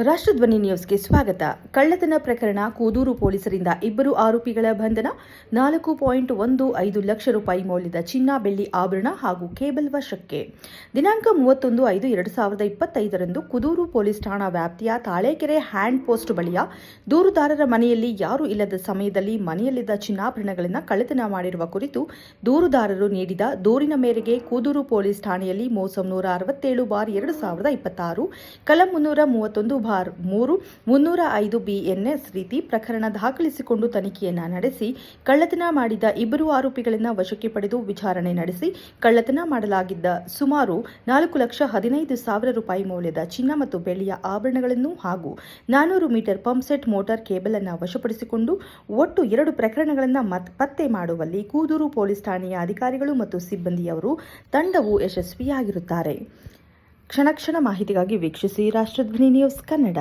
ರಾಷ್ಟ್ರಧ್ವನಿ ನ್ಯೂಸ್ಗೆ ಸ್ವಾಗತ. ಕಳ್ಳತನ ಪ್ರಕರಣ. ಕೂದೂರು ಪೊಲೀಸರಿಂದ ಇಬ್ಬರು ಆರೋಪಿಗಳ ಬಂಧನ. 4.15 ಲಕ್ಷ ರೂಪಾಯಿ ಮೌಲ್ಯದ ಚಿನ್ನ, ಬೆಳ್ಳಿ ಆಭರಣ ಹಾಗೂ ಕೇಬಲ್ ವಶಕ್ಕೆ. ದಿನಾಂಕ 31/5/2025ರಂದು ಕುದೂರು ಪೊಲೀಸ್ ಠಾಣಾ ವ್ಯಾಪ್ತಿಯ ತಾಳೆಕೆರೆ ಹ್ಯಾಂಡ್ ಪೋಸ್ಟ್ ಬಳಿಯ ದೂರುದಾರರ ಮನೆಯಲ್ಲಿ ಯಾರೂ ಇಲ್ಲದ ಸಮಯದಲ್ಲಿ ಮನೆಯಲ್ಲಿದ್ದ ಚಿನ್ನಾಭರಣಗಳನ್ನು ಕಳ್ಳತನ ಮಾಡಿರುವ ಕುರಿತು ದೂರುದಾರರು ನೀಡಿದ ದೂರಿನ ಮೇರೆಗೆ ಕೂದೂರು ಪೊಲೀಸ್ ಠಾಣೆಯಲ್ಲಿ ಮೋಸಂ 167/2026 ಕಲಂ 331/3 305 BNS ರೀತಿ ಪ್ರಕರಣ ದಾಖಲಿಸಿಕೊಂಡು ತನಿಖೆಯನ್ನ ನಡೆಸಿ ಕಳ್ಳತನ ಮಾಡಿದ ಇಬ್ಬರು ಆರೋಪಿಗಳನ್ನು ವಶಕ್ಕೆ ಪಡೆದು ವಿಚಾರಣೆ ನಡೆಸಿ ಕಳ್ಳತನ ಮಾಡಲಾಗಿದ್ದ ಸುಮಾರು 4,15,000 ರೂಪಾಯಿ ಮೌಲ್ಯದ ಚಿನ್ನ ಮತ್ತು ಬೆಳ್ಳಿಯ ಆಭರಣಗಳನ್ನು ಹಾಗೂ 400 ಮೀಟರ್ ಪಂಪ್ಸೆಟ್ ಮೋಟಾರ್ ಕೇಬಲ್ ಅನ್ನು ವಶಪಡಿಸಿಕೊಂಡು ಒಟ್ಟು 2 ಪ್ರಕರಣಗಳನ್ನು ಪತ್ತೆ ಮಾಡುವಲ್ಲಿ ಕೂದೂರು ಪೊಲೀಸ್ ಠಾಣೆಯ ಅಧಿಕಾರಿಗಳು ಮತ್ತು ಸಿಬ್ಬಂದಿಯವರು ತಂಡವು ಯಶಸ್ವಿಯಾಗಿರುತ್ತಾರೆ. ಕ್ಷಣ ಕ್ಷಣ ಮಾಹಿತಿಗಾಗಿ ವೀಕ್ಷಿಸಿ ರಾಷ್ಟ್ರಧ್ವನಿ ನ್ಯೂಸ್ ಕನ್ನಡ.